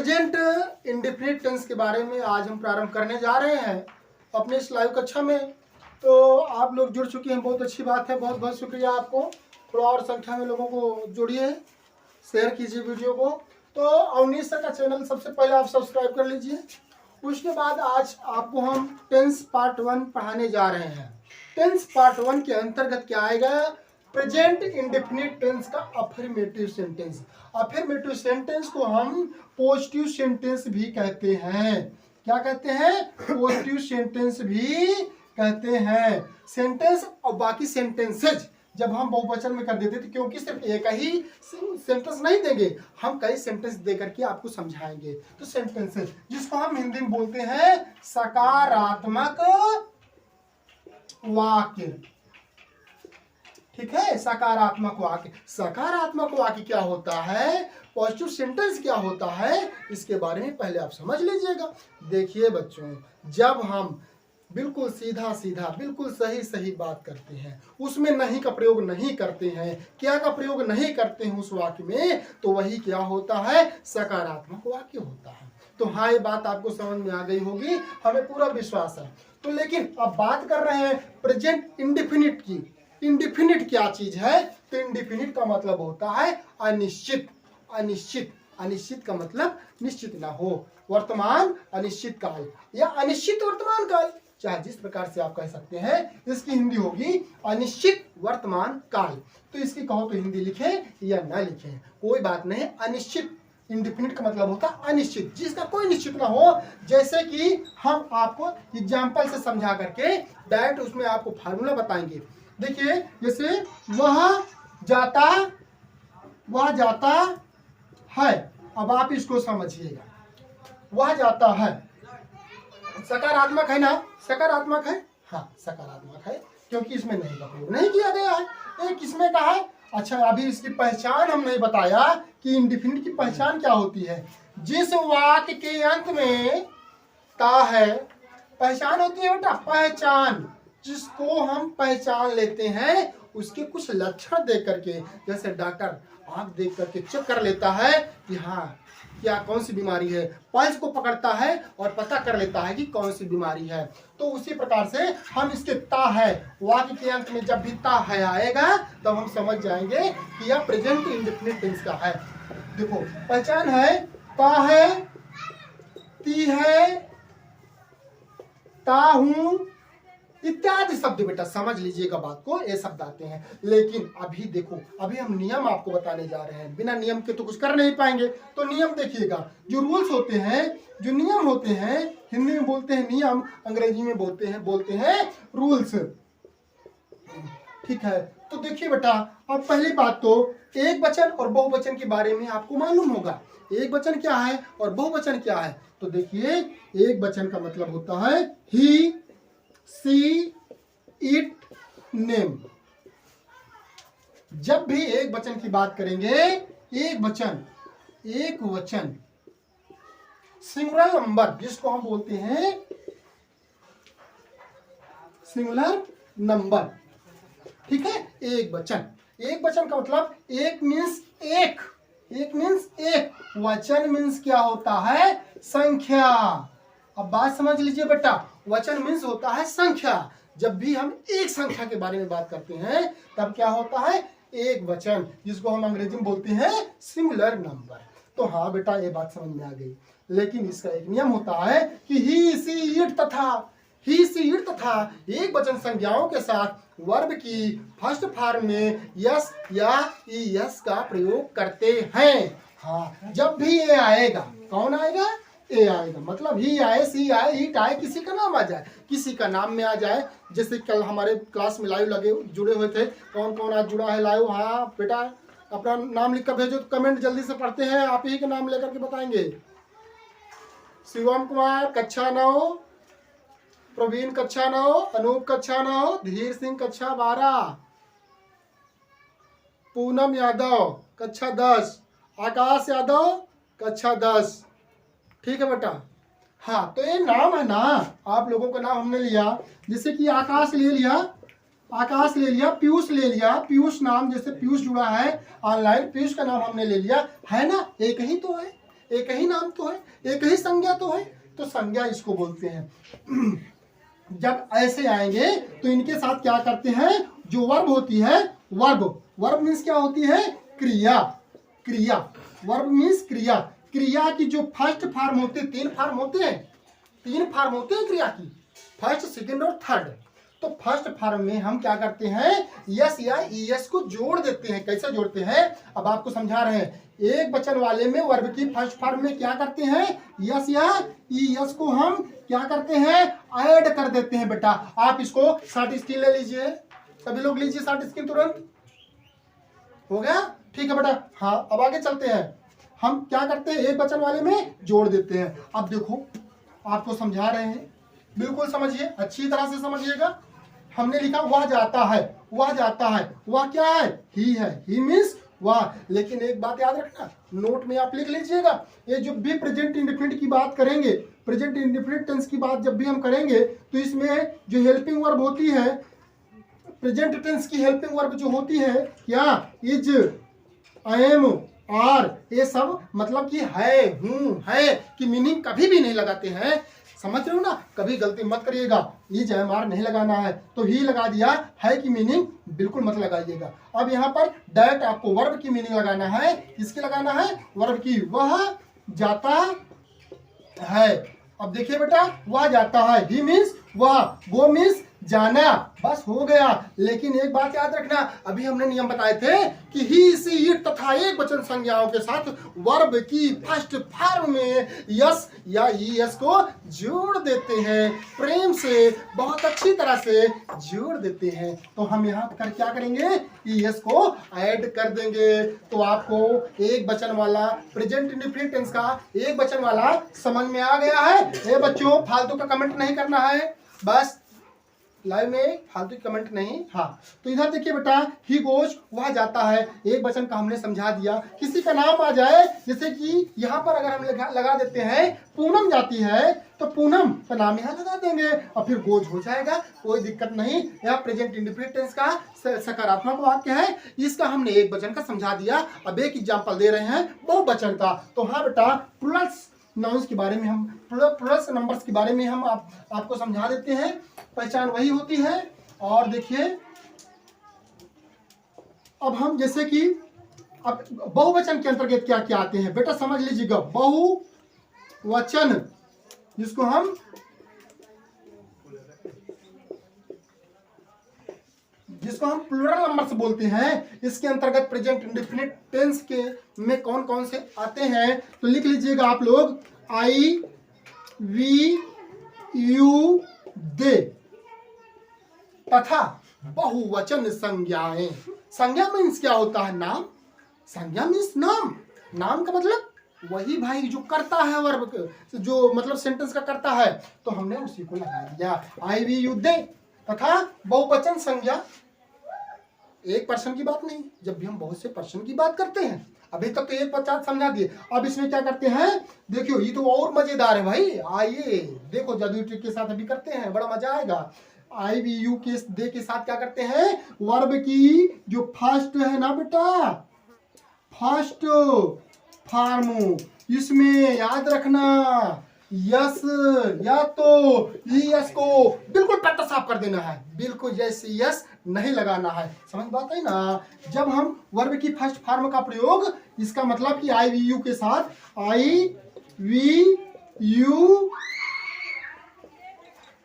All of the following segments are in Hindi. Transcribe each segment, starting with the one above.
प्रेजेंट इंडेफिनिट टेंस के बारे में आज हम प्रारंभ करने जा रहे हैं अपने इस लाइव कक्षा में। तो आप लोग जुड़ चुके हैं, बहुत अच्छी बात है, बहुत बहुत शुक्रिया आपको। थोड़ा और संख्या में लोगों को जोड़िए, शेयर कीजिए वीडियो को। तो अवनीश सर का चैनल सबसे पहले आप सब्सक्राइब कर लीजिए। उसके बाद आज आपको हम टेंस पार्ट 1 पढ़ाने जा रहे हैं। टेंस पार्ट 1 के अंतर्गत क्या आएगा? प्रेजेंट इंडेफिनिट टेंस का अफर्मेटिव सेंटेंस। अफर्मेटिव सेंटेंस को हम पॉजिटिव सेंटेंस भी कहते हैं। क्या कहते हैं? पॉजिटिव सेंटेंस भी कहते हैं। सेंटेंस और बाकी सेंटेंसेज जब हम बहुवचन में कर देते थे, क्योंकि सिर्फ एक ही सेंटेंस नहीं देंगे, हम कई सेंटेंस दे करके आपको समझाएंगे। तो सेंटेंसेज जिसको हम हिंदी में बोलते हैं सकारात्मक वाक्य। ठीक है, सकारात्मक वाक्य। सकारात्मक वाक्य क्या होता है, पॉजिटिव सेंटेंस क्या होता है, इसके बारे में पहले आप समझ लीजिएगा। देखिए बच्चों, जब हम बिल्कुल सीधा सीधा बिल्कुल सही सही बात करते हैं, उसमें नहीं का प्रयोग नहीं करते हैं, क्या का प्रयोग नहीं करते हैं उस वाक्य में, तो वही क्या होता है? सकारात्मक वाक्य होता है। तो हाँ, ये बात आपको समझ में आ गई होगी, हमें पूरा विश्वास है। तो लेकिन अब बात कर रहे हैं प्रेजेंट इंडेफिनिट की। इंडेफिनिट क्या चीज है? तो इंडेफिनिट का मतलब होता है अनिश्चित। अनिश्चित, अनिश्चित का मतलब निश्चित ना हो। वर्तमान अनिश्चित काल या अनिश्चित वर्तमान काल, चाहे जिस प्रकार से आप कह सकते हैं, इसकी हिंदी होगी अनिश्चित वर्तमान काल। तो इसकी कहो तो हिंदी लिखे या ना लिखे, कोई बात नहीं। अनिश्चित इंडेफिनिट का मतलब होता है अनिश्चित, जिसका कोई निश्चित ना हो। जैसे कि हम आपको एग्जाम्पल से समझा करके डायरेक्ट उसमें आपको फार्मूला बताएंगे। देखिए, जैसे वह जाता है। अब आप इसको समझिएगा, वह जाता है सकारात्मक है ना? सकारात्मक है, हाँ सकारात्मक है, क्योंकि इसमें नहीं का प्रयोग नहीं किया गया है। एक इसमें का है। अच्छा, अभी इसकी पहचान हम नहीं बताया कि इंडेफिनिट की पहचान क्या होती है। जिस वाक्य के अंत में ता है, पहचान होती है बेटा, पहचान। जिसको हम पहचान लेते हैं उसके कुछ लक्षण देख करके, जैसे डॉक्टर आंख देख करके चेक कर लेता है कि हाँ क्या कौन सी बीमारी है, पल्स को पकड़ता है और पता कर लेता है कि कौन सी बीमारी है। तो उसी प्रकार से हम इसके ता है वाक्य के अंत में जब भी ता है आएगा, तब हम समझ जाएंगे कि यह प्रेजेंट इंडेफिनिट टेंस का है। देखो, पहचान है, ता है, ती है, ता हूं इत्यादि शब्द बेटा समझ लीजिएगा बात को, ये शब्द आते हैं। लेकिन अभी देखो, अभी हम नियम आपको बताने जा रहे हैं। बिना नियम के तो कुछ कर नहीं पाएंगे। तो नियम देखिएगा, जो रूल्स होते हैं, जो नियम होते हैं, हिंदी में बोलते हैं नियम, अंग्रेजी में बोलते हैं रूल्स। ठीक है, तो देखिए बेटा, अब पहली बात तो एक वचन और बहुवचन के बारे में आपको मालूम होगा। एक वचन क्या है और बहुवचन क्या है? तो देखिए, एक वचन का मतलब होता है ही, सी, इट, नेम। जब भी एक वचन की बात करेंगे, एक वचन सिंगुलर नंबर, जिसको हम बोलते हैं सिंगुलर नंबर। ठीक है, एक वचन का मतलब एक मीन्स एक, वचन मीन्स क्या होता है? संख्या। अब बात समझ लीजिए बेटा, वचन मीन्स होता है संख्या। जब भी हम एक संख्या के बारे में बात करते हैं, तब क्या होता है? एक वचन, जिसको हम अंग्रेजी में बोलते हैं सिंगुलर नंबर। तो हाँ बेटा, ये बात समझ में आ गई। लेकिन इसका एक नियम होता है कि ही, सी, इट तथा एक वचन संज्ञाओं के साथ वर्ब की फर्स्ट फॉर्म में यस या ईएस का प्रयोग करते हैं। हाँ, जब भी ये आएगा, कौन आएगा? ए आएगा। मतलब ही आए, सी आए, इट आए, किसी का नाम आ जाए, किसी का नाम में आ जाए। जैसे कल हमारे क्लास में लाइव जुड़े हुए थे, कौन कौन आज जुड़ा है लाइव? हाँ बेटा, अपना नाम लिख कर भेजो, तो कमेंट जल्दी से पढ़ते हैं, आप ही के नाम लेकर के बताएंगे। शिवम कुमार कक्षा 9, प्रवीण कक्षा 9, अनूप कक्षा 9, धीर सिंह कक्षा 12, पूनम यादव कक्षा 10, आकाश यादव कक्षा 10। ठीक है बेटा। हाँ, तो ये नाम है ना, आप लोगों का नाम हमने लिया। जैसे कि आकाश ले लिया, पीयूष ले लिया, पीयूष नाम, जैसे पीयूष जुड़ा है ऑनलाइन, पीयूष का नाम हमने ले लिया, है ना? एक ही तो है। एक ही नाम तो है, एक ही संज्ञा तो है, तो संज्ञा इसको बोलते हैं। जब ऐसे आएंगे तो इनके साथ क्या करते हैं, जो वर्ब होती है, वर्ब मीन्स क्या होती है, क्रिया। वर्ब मीन्स क्रिया की जो फर्स्ट फॉर्म होते हैं, 3 फॉर्म होते हैं क्रिया की, फर्स्ट, सेकंड और थर्ड। तो फर्स्ट फॉर्म में हम क्या करते हैं, यस या ईएस को जोड़ देते हैं। कैसे जोड़ते हैं, अब आपको समझा रहे हैं। एक वचन वाले में वर्ब की फर्स्ट फॉर्म में क्या करते हैं, यस या ईएस को हम क्या करते हैं, ऐड कर देते हैं। बेटा आप इसको शॉर्ट स्क्रीन ले लीजिए, सभी लोग लीजिए शॉर्ट स्क्रीन, तुरंत हो गया, ठीक है बेटा। हाँ अब आगे चलते हैं। हम क्या करते हैं, एक वचन वाले में जोड़ देते हैं। अब देखो आपको समझा रहे हैं, बिल्कुल समझिए, अच्छी तरह से समझिएगा। हमने लिखा वह जाता है, वह क्या है, ही मीन्स वह। लेकिन एक बात याद रखना, नोट में आप लिख लीजिएगा, ये जो भी प्रेजेंट इंडेफिनिट की बात करेंगे, प्रेजेंट इंडेफिनिट टेंस की बात जब भी हम करेंगे, तो इसमें जो हेल्पिंग वर्ब होती है, प्रेजेंट टेंस की हेल्पिंग वर्ब जो होती है, क्या, इज, एम, आर, ये सब मतलब कि है, हूं, है की मीनिंग कभी भी नहीं लगाते हैं। समझ रहे हो ना, कभी गलती मत करिएगा, इज, एम, आर नहीं लगाना है, तो ही लगा दिया, है की मीनिंग बिल्कुल मत लगाइएगा। अब यहाँ पर डायरेक्ट आपको वर्ब की मीनिंग लगाना है। किसकी लगाना है, वर्ब की। वह जाता है। अब देखिए बेटा, वह जाता है, ही मीन्स वह, गो मीन्स जाना, बस हो गया। लेकिन एक बात याद रखना, अभी हमने नियम बताए थे कि ही, सी, इट तथा एक वचन संज्ञाओं के साथ वर्ब की फर्स्ट फॉर्म में यस या ईएस को जोड़ देते हैं, प्रेम से, बहुत अच्छी तरह से जोड़ देते हैं। तो हम यहाँ कर क्या करेंगे, ईएस को ऐड कर देंगे। तो आपको एक वचन वाला प्रेजेंट इंडेफिनिट टेंस का एक वचन वाला समझ में आ गया है। ये बच्चों फालतू का कमेंट नहीं करना है, बस लाइव में फालतू कमेंट नहीं। हाँ तो इधर देखिए बेटा, ही गोज, वह जाता है, एक वचन का हमने समझा दिया। किसी का नाम आ जाए, जैसे कि यहाँ पर अगर हम लगा देते हैं पूनम जाती है, तो पूनम का नाम यहाँ लगा देंगे और फिर गोज हो जाएगा, कोई दिक्कत नहीं। यह प्रेजेंट इंडेफिनिट टेंस का सकारात्मक वाक्य है, इसका हमने एक वचन का समझा दिया। अब एक एग्जाम्पल दे रहे हैं बहुवचन का। तो हाँ बेटा, प्लस नाउंस के बारे में हम, प्लस नंबर्स के बारे में हम आपको समझा देते हैं। पहचान वही होती है। और देखिए अब हम जैसे कि अब बहुवचन के अंतर्गत क्या क्या आते हैं बेटा, समझ लीजिएगा। बहुवचन जिसको हम प्लूरल नंबर्स बोलते हैं, इसके अंतर्गत प्रेजेंट इंडेफिनिट टेंस के में कौन कौन से आते हैं, तो लिख लीजिएगा आप लोग, आई, वी, यू, दे तथा बहुवचन संज्ञाएं। संज्ञा मीन्स क्या होता है, नाम। संज्ञा मीन्स नाम का मतलब वही भाई जो करता है, वर्ब जो मतलब सेंटेंस का करता है, तो हमने उसी को लगा दिया। आई, वी, यू, दे तथा बहुवचन संज्ञा। एक पर्सन की बात नहीं, जब भी हम बहुत से पर्सन की बात करते हैं, अभी तक तो एक पचास समझा दिए। अब इसमें क्या करते हैं, देखियो ये तो और मजेदार है भाई। आइए देखो, जादुई ट्रिक के साथ अभी करते हैं, बड़ा मजा आएगा। आई, वी, यू के दे के साथ क्या करते हैं, वर्ब की जो फर्स्ट है ना बेटा, फर्स्ट फॉर्म, इसमें याद रखना यस या तो यस को बिल्कुल पट्टा साफ कर देना है, बिल्कुल जैसे यस नहीं लगाना है। समझ बात है ना। जब हम वर्ब की फर्स्ट फॉर्म का प्रयोग, इसका मतलब कि आई, वी, यू के साथ, आई, वी, यू,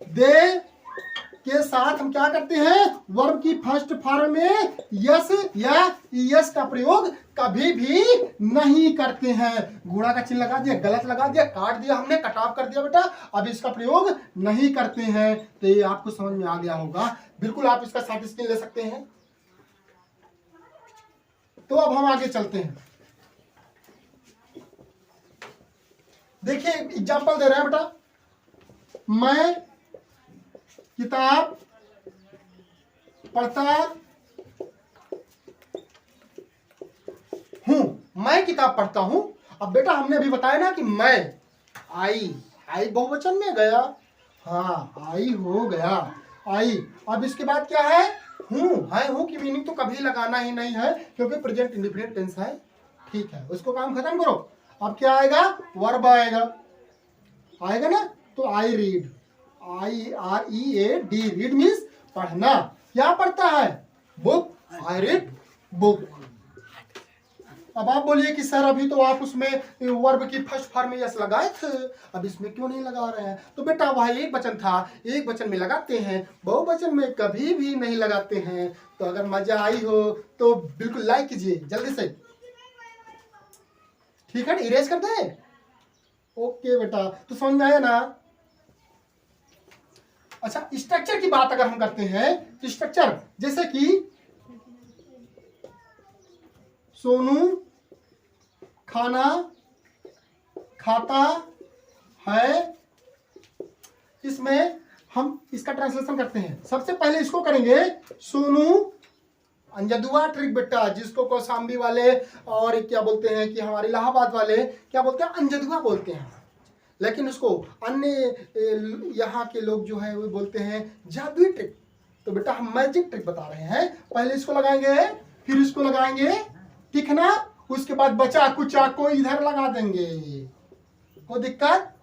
दे के साथ हम क्या करते हैं, वर्ब की फर्स्ट फॉर्म में यस या यस का प्रयोग कभी भी नहीं करते हैं। घोड़ा का चिन्ह लगा दिया, गलत लगा दिया, काट दिया हमने, कटाव कर दिया बेटा, अब इसका प्रयोग नहीं करते हैं। तो ये आपको समझ में आ गया होगा, बिल्कुल आप इसका शॉर्ट स्क्रीन ले सकते हैं। तो अब हम आगे चलते हैं। देखिए एग्जाम्पल दे रहे हैं बेटा, मैं किताब पढ़ता हूं, मैं किताब पढ़ता हूं। अब बेटा हमने अभी बताया ना कि मैं, आई बहुवचन में गया, हाँ आई हो गया, आई। अब इसके बाद क्या है, हूं की मीनिंग तो कभी लगाना ही नहीं है, क्योंकि प्रेजेंट इंडेफिनिट टेंस है, ठीक है, उसको काम खत्म करो। अब क्या आएगा, वर्ब आएगा, आएगा ना। तो I read, IREAD, read means पढ़ना। क्या पढ़ता है, बुक, आई रीड बुक। अब आप बोलिए कि सर अभी तो आप उसमें वर्ब की फर्स्ट फॉर्म में यस लगाए थे, अब इसमें क्यों नहीं लगा रहे हैं। तो बेटा वह एक वचन था, एक वचन में लगाते हैं, बहुवचन में कभी भी नहीं लगाते हैं। तो अगर मजा आई हो तो बिल्कुल लाइक कीजिए जल्दी से, ठीक है, इरेज कर दें। ओके बेटा, तो समझ में आया ना। अच्छा, स्ट्रक्चर की बात अगर हम करते हैं तो स्ट्रक्चर जैसे कि सोनू खाना खाता है, इसमें हम इसका ट्रांसलेशन करते हैं। सबसे पहले इसको करेंगे, सोनू अंजदुआ ट्रिक बेटा, जिसको कौशाम्बी वाले और क्या बोलते हैं कि हमारे इलाहाबाद वाले क्या बोलते हैं, अंजदुआ बोलते हैं, लेकिन उसको अन्य यहाँ के लोग जो है वो बोलते हैं जादुई ट्रिक। तो बेटा हम मैजिक ट्रिक बता रहे हैं। पहले इसको लगाएंगे, फिर इसको लगाएंगे, ठीक है ना। उसके बाद बचा कुचा को इधर लगा देंगे, कोई दिक्कत,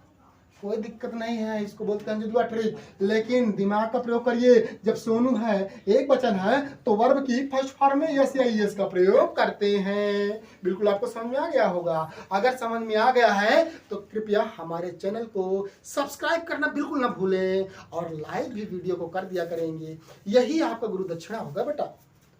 कोई दिक्कत नहीं है, इसको बोलते हैं अंजदुआ ट्रिक। लेकिन दिमाग का प्रयोग करिए, जब सोनू है एक वचन है तो वर्ब की फर्स्ट फॉर्म में यस या यस का प्रयोग करते हैं। बिल्कुल आपको समझ में आ गया होगा। अगर समझ में आ गया है तो कृपया हमारे चैनल को सब्सक्राइब करना बिल्कुल ना भूलें और लाइक भी वीडियो को कर दिया करेंगे, यही आपका गुरु दक्षिणा होगा बेटा।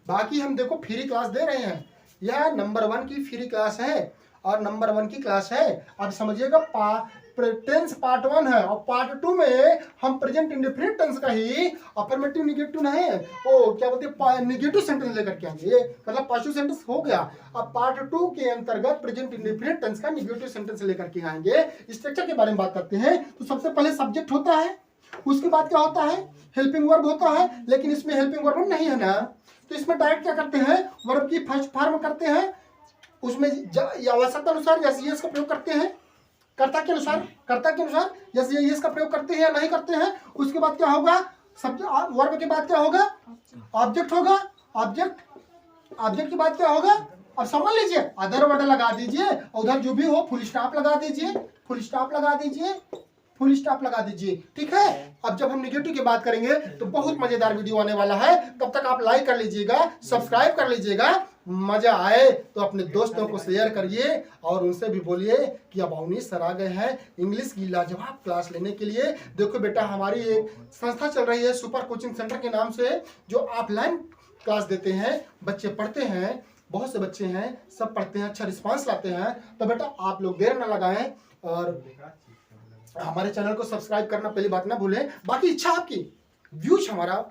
बाकी हम देखो फ्री क्लास दे रहे हैं, यह नंबर 1 की फ्री क्लास है और नंबर 1 की क्लास है। अब समझिएगा, टेंस पार्ट 1 है और पार्ट 2 में हम प्रेजेंट इंडेफिनिट टेंस का ही अफर्मेटिव निगेटिव नहीं, वो क्या बोलते हैं निगेटिव सेंटेंस लेकर के आएंगे, मतलब पॉजिटिव सेंटेंस हो गया। अब पार्ट 2 के अंतर्गत प्रेजेंट इंडेफिनिट टेंस का निगेटिव सेंटेंस लेकर के आएंगे। स्ट्रक्चर के बारे में बात करते हैं। तो सबसे पहले सब्जेक्ट होता है, उसके बाद क्या होता है, हेल्पिंग वर्ब होता है, लेकिन इसमें हेल्पिंग वर्ब नहीं है ना। तो इसमें डायरेक्ट क्या करते हैं, वर्ब की फर्स्ट फॉर्म करते हैं, उसमें आवश्यकता अनुसार यस यस का प्रयोग करते हैं, कर्ता के अनुसार यस यस का प्रयोग करते हैं या नहीं करते हैं। उसके बाद क्या होगा, वर्ब के बाद क्या होगा, ऑब्जेक्ट होगा, ऑब्जेक्ट के बाद क्या होगा, अब समझ लीजिए, अदर वर्ड लगा दीजिए, उधर जो भी हो फुल स्टॉप लगा दीजिए, फुल स्टॉप लगा दीजिए, ठीक है। अब जब हम निगेटिव की बात करेंगे तो बहुत मजेदार वीडियो आने वाला है, तब तक आप लाइक कर लीजिएगा, सब्सक्राइब कर लीजिएगा। मजा आए तो अपने दोस्तों को शेयर करिए और उनसे भी बोलिए कि अब अवनीश सर आ गए हैं इंग्लिश की लाजवाब क्लास लेने के लिए। देखो बेटा, हमारी एक संस्था चल रही है सुपर कोचिंग सेंटर के नाम से, जो ऑफलाइन क्लास देते हैं, बच्चे पढ़ते हैं, बहुत से बच्चे हैं, सब पढ़ते हैं, अच्छा रिस्पांस लाते हैं। तो बेटा आप लोग देर न लगाएं और हमारे चैनल को सब्सक्राइब करना पहली बात ना भूलें। बाकी इच्छा आपकी, व्यूज हमारा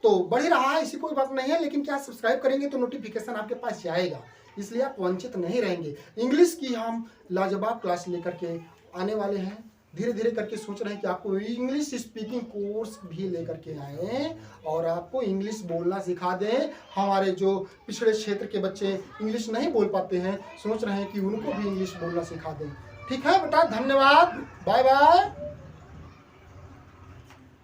तो बढ़ ही रहा है, ऐसी कोई बात नहीं है, लेकिन क्या सब्सक्राइब करेंगे तो नोटिफिकेशन आपके पास जाएगा, इसलिए आप वंचित नहीं रहेंगे। इंग्लिश की हम लाजवाब क्लास लेकर के आने वाले हैं, धीरे धीरे करके सोच रहे हैं कि आपको इंग्लिश स्पीकिंग कोर्स भी लेकर के आए और आपको इंग्लिश बोलना सिखा दें। हमारे जो पिछड़े क्षेत्र के बच्चे इंग्लिश नहीं बोल पाते हैं, सोच रहे हैं कि उनको भी इंग्लिश बोलना सिखा दें। ठीक है बेटा, धन्यवाद, बाय बाय।